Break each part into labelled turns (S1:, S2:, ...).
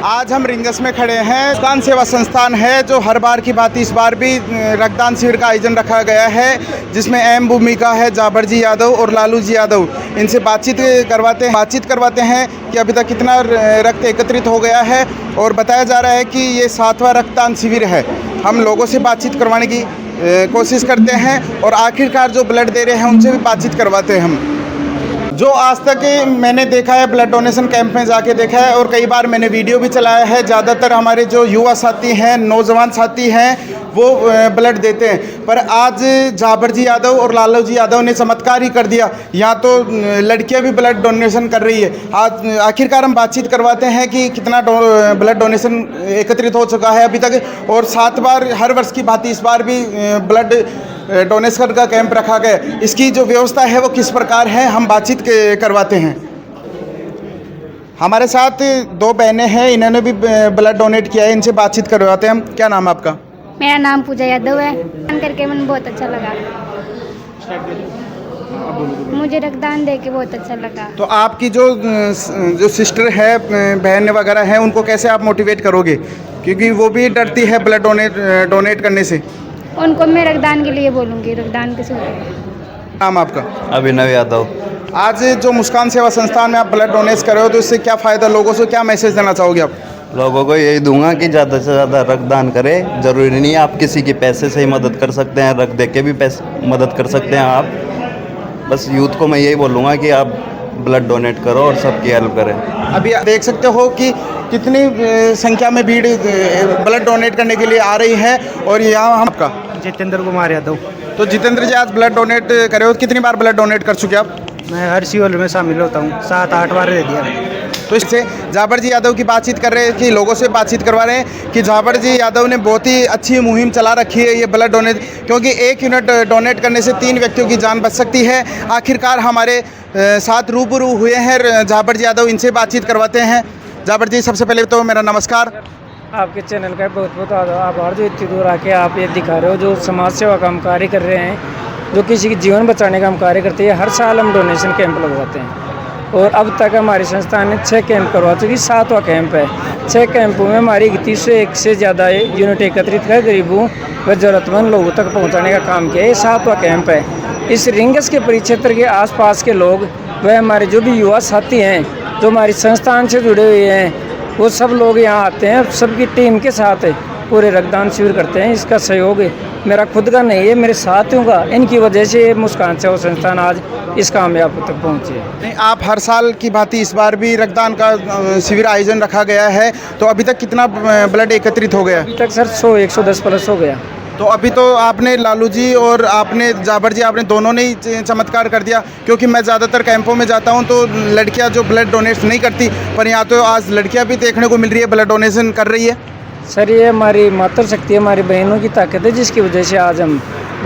S1: आज हम रिंगस में खड़े हैं। रक्तदान सेवा संस्थान है जो हर बार की भांति इस बार भी रक्तदान शिविर का आयोजन रखा गया है, जिसमें अहम भूमिका है जाबर जी यादव और लालू जी यादव। इनसे बातचीत करवाते हैं कि अभी तक कितना रक्त एकत्रित हो गया है, और बताया जा रहा है कि ये 7वां रक्तदान शिविर है। हम लोगों से बातचीत करवाने की कोशिश करते हैं और आखिरकार जो ब्लड दे रहे हैं उनसे भी बातचीत करवाते हैं हम। जो आज तक मैंने देखा है ब्लड डोनेशन कैंप में जाके देखा है, और कई बार मैंने वीडियो भी चलाया है। ज़्यादातर हमारे जो युवा साथी हैं, नौजवान साथी हैं, वो ब्लड देते हैं। पर आज जाबर जी यादव और लालू जी यादव ने चमत्कार ही कर दिया। यहाँ तो लड़कियाँ भी ब्लड डोनेशन कर रही है। आज आखिरकार हम बातचीत करवाते हैं कि कितना ब्लड डोनेशन एकत्रित हो चुका है अभी तक, और 7 बार हर वर्ष की भांति इस बार भी ब्लड डोनेशन का कैंप रखा गया। इसकी जो व्यवस्था है वो किस प्रकार है, हम बातचीत करवाते हैं। हमारे साथ 2 बहनें हैं, इन्होंने भी ब्लड डोनेट किया है। इनसे बातचीत करवाते हैं हम। क्या नाम है आपका?
S2: मेरा नाम पूजा यादव है। रक्तदान करके मन बहुत अच्छा लगा, मुझे रक्तदान दे के बहुत अच्छा लगा।
S1: तो आपकी जो सिस्टर है, बहन वगैरह हैं, उनको कैसे आप मोटिवेट करोगे, क्योंकि वो भी डरती है ब्लड डोनेट करने से?
S2: उनको मैं रक्तदान के लिए बोलूँगी, रक्तदान कैसे होगा।
S1: नाम आपका?
S3: अभिनव यादव।
S1: आज जो मुस्कान सेवा संस्थान में आप ब्लड डोनेट कर रहे हो, तो इससे क्या फ़ायदा, लोगों से क्या मैसेज देना चाहोगे आप?
S3: लोगों को यही दूंगा कि ज़्यादा से ज़्यादा रक्तदान करें। ज़रूरी नहीं है आप किसी की पैसे से ही मदद कर सकते हैं, रक्त दे के भी मदद कर सकते हैं आप। बस यूथ को मैं यही बोलूँगा कि आप ब्लड डोनेट करो और सबकी हेल्प करें।
S1: अभी आप देख सकते हो कि कितनी संख्या में भीड़ ब्लड डोनेट करने के लिए आ रही है। और यहाँ हम आपका?
S4: जितेंद्र कुमार यादव।
S1: तो जितेंद्र जी, आज ब्लड डोनेट करे हो, कितनी बार ब्लड डोनेट कर चुके आप?
S4: मैं हर शिविर में शामिल होता हूँ, 7-8 बार दे दिया।
S1: तो इससे जाबर जी यादव की बातचीत कर रहे हैं कि लोगों से बातचीत करवा रहे हैं कि जाबर जी यादव ने बहुत ही अच्छी मुहिम चला रखी है ये ब्लड डोनेट, क्योंकि 1 यूनिट डोनेट करने से 3 व्यक्तियों की जान बच सकती है। आखिरकार हमारे साथ रूबरू हुए हैं जाबर जी यादव, इनसे बातचीत करवाते हैं। जाबर जी, सबसे पहले तो मेरा नमस्कार।
S4: आपके चैनल का बहुत बहुत आभार, जो इतनी दूर आके आप ये दिखा रहे हो, जो समाज सेवा का हम कार्य कर रहे हैं, जो किसी के जीवन बचाने का हम कार्य करते हैं। हर साल हम डोनेशन कैंप लगवाते हैं, और अब तक हमारी संस्था ने 6 कैंप करवा चुकी। 7वां कैंप है। 6 कैंपों में हमारी 31 से ज़्यादा यूनिट एकत्रित कर गरीबों व ज़रूरतमंद लोगों तक पहुंचाने का काम किया। ये 7वां कैंप है। इस रिंगस के परिक्षेत्र के आसपास के लोग व हमारे जो भी युवा साथी हैं, जो हमारी संस्थान से जुड़े हुए हैं, वो सब लोग यहाँ आते हैं, सबकी टीम के साथ पूरे रक्तदान शिविर करते हैं। इसका सहयोग मेरा खुद का नहीं है, मेरे साथियों का। इनकी वजह से मुस्कान सेवा संस्थान आज इस कामयाब तक पहुँची है।
S1: नहीं, आप हर साल की भांति इस बार भी रक्तदान का शिविर आयोजन रखा गया है, तो अभी तक कितना ब्लड एकत्रित हो गया?
S4: अभी तक सर 100-110 प्लस हो गया।
S1: तो अभी तो आपने लालू जी और आपने जाबर जी, आपने दोनों ने ही चमत्कार कर दिया, क्योंकि मैं ज़्यादातर कैंपों में जाता हूं तो लड़कियां जो ब्लड डोनेट नहीं करती, पर यहाँ तो आज लड़कियां भी देखने को मिल रही है, ब्लड डोनेशन कर रही है।
S4: सर, ये हमारी मातृशक्ति, हमारी बहनों की ताकत है, जिसकी वजह से आज हम,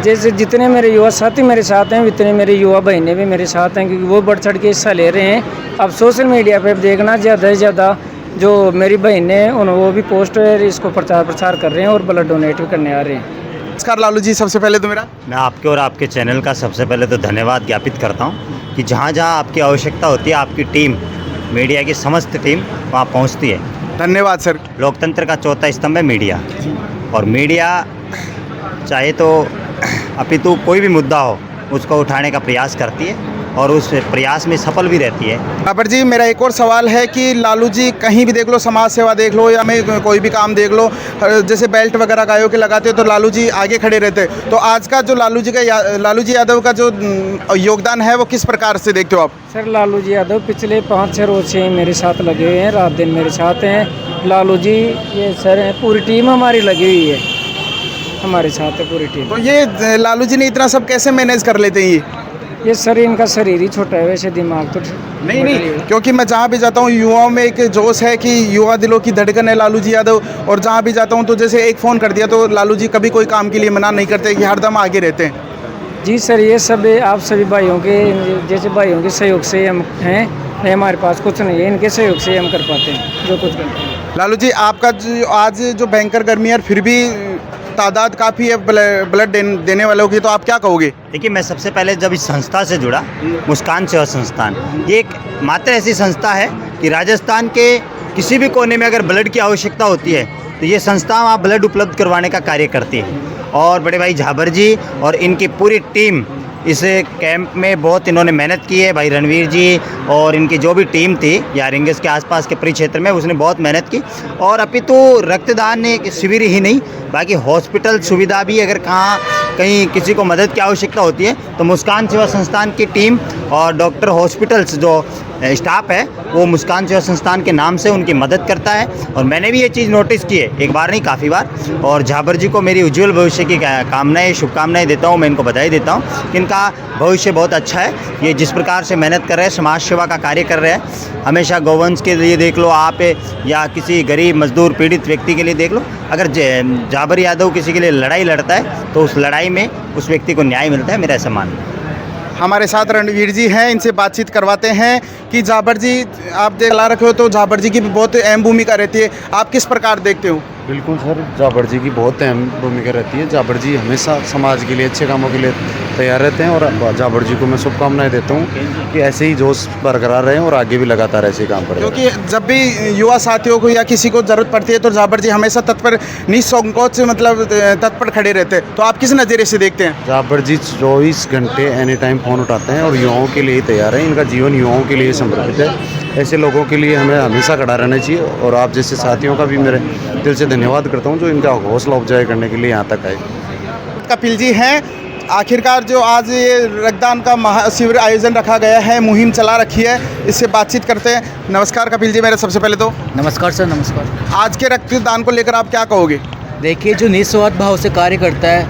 S4: जैसे जितने मेरे युवा साथी मेरे साथ हैं, उतने मेरे युवा बहनें भी मेरे साथ हैं, क्योंकि वो बढ़ चढ़ के हिस्सा ले रहे हैं। अब सोशल मीडिया पर देखना, ज़्यादा से ज़्यादा जो मेरी बहनें हैं वो भी पोस्ट इसको प्रचार कर रहे हैं और ब्लड डोनेट भी करने आ रहे हैं।
S1: नमस्कार लालू जी, सबसे पहले तो
S5: मैं आपके और आपके चैनल का सबसे पहले तो धन्यवाद ज्ञापित करता हूं कि जहां जहां आपकी आवश्यकता होती है, आपकी टीम, मीडिया की समस्त टीम वहां पहुंचती है।
S1: धन्यवाद सर।
S5: लोकतंत्र का चौथा स्तंभ है मीडिया, और मीडिया चाहे तो अपितु कोई भी मुद्दा हो उसको उठाने का प्रयास करती है, और उस प्रयास में सफल भी रहती है।
S1: जाबर जी, मेरा एक और सवाल है कि लालू जी कहीं भी देख लो, समाज सेवा देख लो या मैं कोई भी काम देख लो, जैसे बेल्ट वगैरह गायों के लगाते तो लालू जी आगे खड़े रहते। तो आज का जो लालू जी यादव का जो योगदान है वो किस प्रकार से देखते हो आप?
S4: सर, लालू जी यादव पिछले 5-6 रोज से मेरे साथ लगे हुए हैं, रात दिन मेरे साथ हैं। लालू जी, ये सर है, पूरी टीम हमारी लगी हुई है, हमारे साथ है पूरी टीम।
S1: तो ये लालू जी ने इतना सब कैसे मैनेज कर लेते हैं?
S4: ये सर, इनका शरीर ही छोटा है, वैसे दिमाग तो
S1: नहीं, क्योंकि मैं जहाँ भी जाता हूँ युवाओं में एक जोश है कि युवा दिलों की धड़कन है लालू जी यादव, और जहाँ भी जाता हूँ तो जैसे एक फ़ोन कर दिया तो लालू जी कभी कोई काम के लिए मना नहीं करते, कि हरदम आगे रहते हैं।
S4: जी सर, ये सब आप सभी भाइयों के, जैसे भाइयों के सहयोग से हम हैं, हमारे पास कुछ नहीं है, इनके सहयोग से हम कर पाते हैं जो कुछ करते हैं।
S1: लालू जी, आपका आज जो भयंकर गर्मी है, फिर भी तादाद काफ़ी है ब्लड देने वालों की, तो आप क्या कहोगे?
S5: देखिए, मैं सबसे पहले जब इस संस्था से जुड़ा, मुस्कान सेवा संस्थान, ये एक मात्र ऐसी संस्था है कि राजस्थान के किसी भी कोने में अगर ब्लड की आवश्यकता होती है तो ये संस्था वहाँ ब्लड उपलब्ध करवाने का कार्य करती है। और बड़े भाई झाबर जी और इनकी पूरी टीम इस कैंप में बहुत इन्होंने मेहनत की है। भाई रणवीर जी और इनकी जो भी टीम थी यारिंगस के आसपास के परिक्षेत्र में, उसने बहुत मेहनत की। और अभी तो रक्तदान एक शिविर ही नहीं, बाकी हॉस्पिटल सुविधा भी अगर कहीं किसी को मदद की आवश्यकता होती है तो मुस्कान सेवा संस्थान की टीम और डॉक्टर हॉस्पिटल्स जो स्टाफ है वो मुस्कान सेवा संस्थान के नाम से उनकी मदद करता है। और मैंने भी ये चीज़ नोटिस की है, एक बार नहीं काफ़ी बार। और झाबर जी को मेरी उज्जवल भविष्य की कामनाएं, शुभकामनाएं देता हूँ, मैं इनको बधाई देता हूँ कि इनका भविष्य बहुत अच्छा है। ये जिस प्रकार से मेहनत कर रहे हैं, समाज सेवा का कार्य कर रहे हैं, हमेशा गौवंश के लिए देख लो आप, या किसी गरीब मजदूर पीड़ित व्यक्ति के लिए देख लो, अगर झाबर यादव किसी के लिए लड़ाई लड़ता है तो उस लड़ाई में उस व्यक्ति को न्याय मिलता है, मेरा ऐसा मानना है।
S1: हमारे साथ रणवीर जी हैं, इनसे बातचीत करवाते हैं कि झाबर जी आप दिला रखे हो तो झाबर जी की भी बहुत अहम भूमिका रहती है, आप किस प्रकार देखते हो?
S6: बिल्कुल सर, झाबर जी की बहुत अहम भूमिका रहती है। झाबर जी हमेशा समाज के लिए, अच्छे कामों के लिए तैयार रहते हैं और झाबर जी को मैं शुभकामनाएं देता हूँ कि ऐसे ही जोश बरकरार रहें और आगे भी लगातार ऐसे ही काम करें।
S1: क्योंकि जब भी युवा साथियों को या किसी को ज़रूरत पड़ती है तो झाबर जी हमेशा तत्पर, निसंकोच मतलब तत्पर खड़े रहते हैं, तो आप किस नज़रिए से देखते हैं?
S6: झाबर जी 24 घंटे एनी टाइम फ़ोन उठाते हैं और युवाओं के लिए ही तैयार हैं। इनका जीवन युवाओं के लिए समर्पित है। ऐसे लोगों के लिए हमें हमेशा खड़ा रहना चाहिए और आप जैसे साथियों का भी मेरे दिल से धन्यवाद करता हूँ जो इनका हौसला अफजाई करने के लिए यहाँ तक आए।
S1: कपिल जी हैं, आखिरकार जो आज ये रक्तदान का महाशिविर आयोजन रखा गया है, मुहिम चला रखी है, इससे बातचीत करते हैं। नमस्कार कपिल जी, मेरे सबसे पहले तो
S7: नमस्कार सर। नमस्कार।
S1: आज के रक्तदान को लेकर आप क्या कहोगे?
S7: देखिए, जो निस्वार्थ भाव से कार्य करता है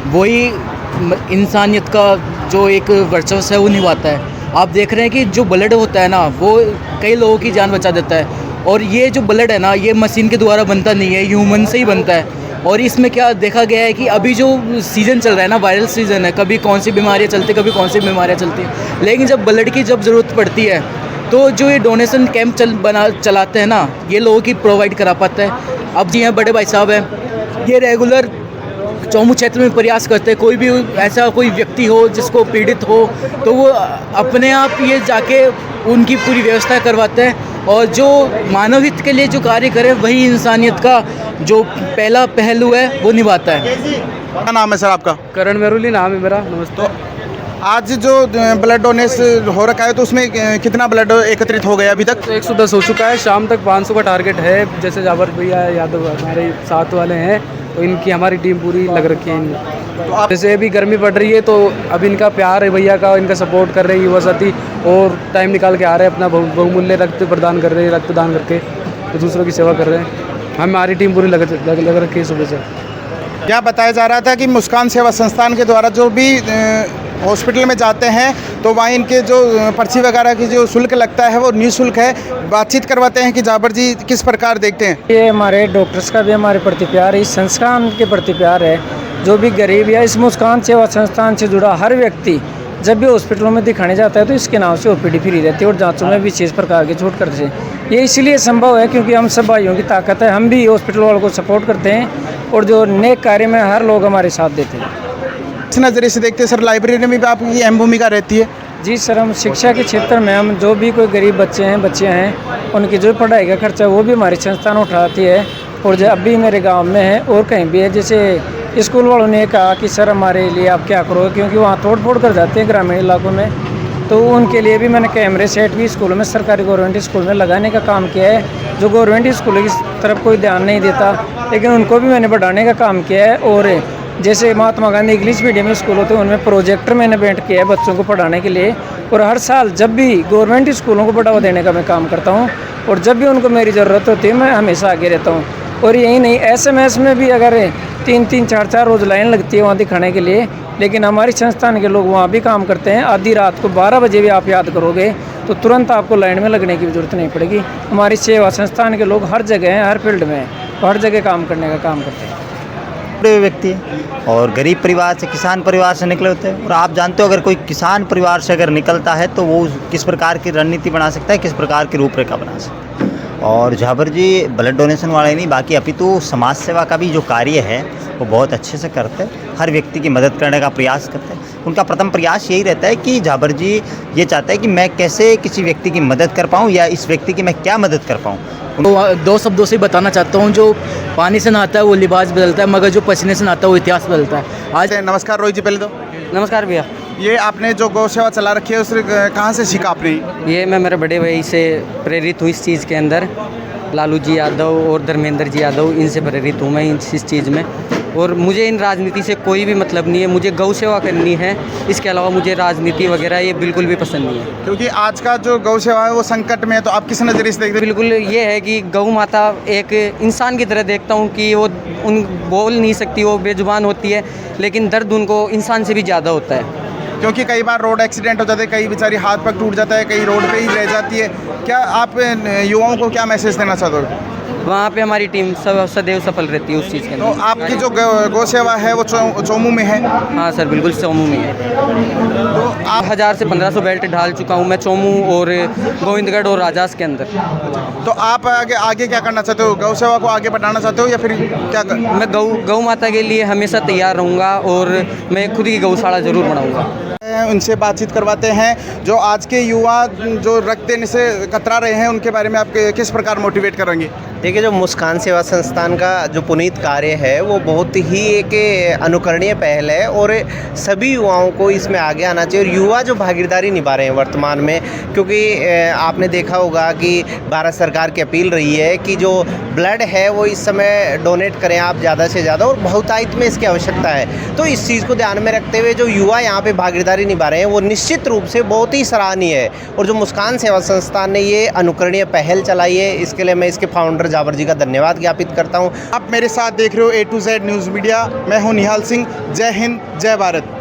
S7: वही इंसानियत का जो एक वर्चस्व है वो निभाता है। आप देख रहे हैं कि जो ब्लड होता है ना, वो कई लोगों की जान बचा देता है। और ये जो ब्लड है ना, ये मशीन के द्वारा बनता नहीं है, ह्यूमन से ही बनता है। और इसमें क्या देखा गया है कि अभी जो सीज़न चल रहा है ना, वायरल सीज़न है, कभी कौन सी बीमारियाँ चलती, कभी कौन सी बीमारियाँ चलती हैं, लेकिन जब ब्लड की जब ज़रूरत पड़ती है तो जो ये डोनेशन कैंप चलाते हैं ना, ये लोगों की प्रोवाइड करा पाता है। अब जी हैं बड़े भाई साहब हैं, ये रेगुलर चौमू क्षेत्र में प्रयास करते हैं। कोई भी ऐसा कोई व्यक्ति हो जिसको पीड़ित हो तो वो अपने आप ये जाके उनकी पूरी व्यवस्था करवाते हैं। और जो मानव हित के लिए जो कार्य करे वही इंसानियत का जो पहला पहलू है वो निभाता है।
S1: क्या नाम है सर आपका?
S8: करण मेरुली नाम है मेरा। नमस्ते।
S1: आज जो ब्लड डोनेशन हो रखा है तो उसमें कितना ब्लड एकत्रित हो गया अभी तक?
S8: तो 110 हो चुका है, शाम तक 500 का टारगेट है। जैसे झाबर भैया यादव हमारे साथ वाले हैं तो इनकी हमारी टीम पूरी लग रखी है इनमें।
S1: तो आप
S8: जैसे अभी गर्मी पड़ रही है तो अब इनका प्यार है भैया का, इनका सपोर्ट कर रहे हैं युवा साथी और टाइम निकाल के आ रहे हैं, अपना बहुमूल्य रक्त प्रदान कर रहे हैं, रक्तदान करके तो दूसरों की सेवा कर रहे हैं। हमारी टीम पूरी लग रखी है सुबह से।
S1: क्या बताया जा रहा था कि मुस्कान सेवा संस्थान के द्वारा जो भी हॉस्पिटल में जाते हैं तो वहाँ इनके जो पर्ची वगैरह की जो शुल्क लगता है वो निःशुल्क है। बातचीत करवाते हैं कि झाबर जी किस प्रकार देखते हैं।
S4: ये हमारे डॉक्टर्स का भी हमारे प्रति प्यार है, इस संस्थान के प्रति प्यार है। जो भी गरीब या इस मुस्कान सेवा संस्थान से जुड़ा हर व्यक्ति जब भी हॉस्पिटलों में दिखाने जाता है तो इसके नाम से OPD फ्री रहती है और जांचों में विशेष प्रकार की छूट करते हैं। ये इसलिए संभव है क्योंकि हम सब भाइयों की ताकत है, हम भी हॉस्पिटल वालों को सपोर्ट करते हैं और जो नेक कार्य में हर लोग हमारे साथ देते हैं।
S1: इस नज़रिए से देखते हैं सर, लाइब्रेरी में भी आपकी अहम भूमिका रहती है।
S4: जी सर, हम शिक्षा के क्षेत्र में हम जो भी कोई गरीब बच्चे हैं उनकी जो पढ़ाई का खर्चा वो भी हमारी संस्थान उठाती है। और जो अभी मेरे गांव में है और कहीं भी है, जैसे स्कूल वालों ने कहा कि सर हमारे लिए आप क्या करोगे, क्योंकि वहाँ तोड़ फोड़ कर जाते हैं ग्रामीण इलाकों में, तो उनके लिए भी मैंने कैमरे सेट भी स्कूलों में, सरकारी गवर्नमेंट स्कूल में लगाने का काम किया है। जो गवर्नमेंट स्कूलों की तरफ कोई ध्यान नहीं देता, लेकिन उनको भी मैंने बढ़ाने का काम किया है। और जैसे Mahatma Gandhi English medium school होते हैं उनमें प्रोजेक्टर मैंने बैठ किया है बच्चों को पढ़ाने के लिए। और हर साल जब भी गवर्नमेंट स्कूलों को बढ़ावा देने का मैं काम करता हूँ और जब भी उनको मेरी ज़रूरत होती है मैं हमेशा आगे रहता हूँ। और यही नहीं, SMS में भी अगर 3-3, 4-4 रोज़ लाइन लगती है वहाँ दिखाने के लिए, लेकिन हमारी संस्थान के लोग वहाँ भी काम करते हैं। आधी रात को 12 बजे भी आप याद करोगे तो तुरंत आपको लाइन में लगने की ज़रूरत नहीं पड़ेगी। हमारी सेवा संस्थान के लोग हर जगह हैं, हर फील्ड में हैं, हर जगह काम करने का काम करते हैं।
S5: बड़े व्यक्ति हैं और गरीब परिवार से, किसान परिवार से निकले होते हैं। और आप जानते हो अगर कोई किसान परिवार से अगर निकलता है तो वो किस प्रकार की रणनीति बना सकता है, किस प्रकार की रूपरेखा बना सकता है। और झाबर जी ब्लड डोनेशन वाले नहीं, बाकी अपितु समाज सेवा का भी जो कार्य है वो बहुत अच्छे से करते हैं। हर व्यक्ति की मदद करने का प्रयास करते हैं। उनका प्रथम प्रयास यही रहता है कि झाबर जी ये चाहते हैं कि मैं कैसे किसी व्यक्ति की मदद कर पाऊँ या इस व्यक्ति की मैं क्या मदद कर पाऊँ।
S7: तो दो शब्दों से बताना चाहता हूँ, जो पानी से नहाता है वो लिबास बदलता है, मगर जो पसीने से नहाता है वो इतिहास बदलता है। आज
S1: नमस्कार रोहित जी, पहले तो
S9: नमस्कार भैया।
S1: ये आपने जो गौ सेवा चला रखी है उससे कहाँ से सीखा आपने?
S9: ये मैं मेरे बड़े भाई से प्रेरित हूँ इस चीज़ के अंदर। लालू जी यादव और धर्मेंद्र जी यादव, इनसे प्रेरित हूँ मैं इस चीज़ में। और मुझे इन राजनीति से कोई भी मतलब नहीं है, मुझे गौ सेवा करनी है। इसके अलावा मुझे राजनीति वगैरह ये बिल्कुल भी पसंद नहीं है।
S1: क्योंकि आज का जो गौ सेवा है वो संकट में है, तो आप किस नज़रिए से देखते हैं?
S9: बिल्कुल ये है कि गौ माता एक इंसान की तरह देखता हूँ कि वो बोल नहीं सकती, वो बेजुबान होती है, लेकिन दर्द उनको इंसान से भी ज़्यादा होता है।
S1: क्योंकि कई बार रोड एक्सीडेंट हो जाते हैं, कई बेचारी हाथ पैर टूट जाता है, कई रोड पे ही रह जाती है। क्या आप युवाओं को क्या मैसेज देना चाहते हो?
S9: वहाँ पे हमारी टीम सदैव सफल रहती है उस चीज़ के
S1: तो
S9: अंदर।
S1: आपकी जो गौ सेवा है वो चोमू में है?
S9: हाँ सर, बिल्कुल चोमू में है।
S1: तो आप
S9: 1000 से 1500 बेल्ट ढाल चुका हूँ मैं चोमू और गोविंदगढ़ और राजास के अंदर।
S1: तो आप आगे क्या करना चाहते हो? गौ सेवा को आगे बढ़ाना चाहते हो या फिर क्या
S9: मैं गौ माता के लिए हमेशा तैयार रहूँगा और मैं खुद की गौशाला ज़रूर बनाऊँगा।
S1: उनसे बातचीत करवाते हैं जो आज के युवा जो रक्त देने से कतरा रहे हैं, उनके बारे में आप किस प्रकार मोटिवेट करेंगे?
S10: देखिए, जो मुस्कान सेवा संस्थान का जो पुनीत कार्य है वो बहुत ही एक अनुकरणीय पहल है और सभी युवाओं को इसमें आगे आना चाहिए। और युवा जो भागीदारी निभा रहे हैं वर्तमान में, क्योंकि आपने देखा होगा कि भारत सरकार की अपील रही है कि जो ब्लड है वो इस समय डोनेट करें आप ज़्यादा से ज़्यादा, और बहुतायत में इसकी आवश्यकता है। तो इस चीज़ को ध्यान में रखते हुए जो युवा यहाँ पे भागीदारी निभा रहे हैं वो निश्चित रूप से बहुत ही सराहनीय है। और जो मुस्कान सेवा संस्थान ने ये अनुकरणीय पहल चलाई है, इसके लिए मैं इसके फाउंडर जाबर जी का धन्यवाद ज्ञापित करता हूँ।
S1: आप मेरे साथ देख रहे हो A to Z news media. मैं हूँ निहाल सिंह। जय हिंद, जय भारत।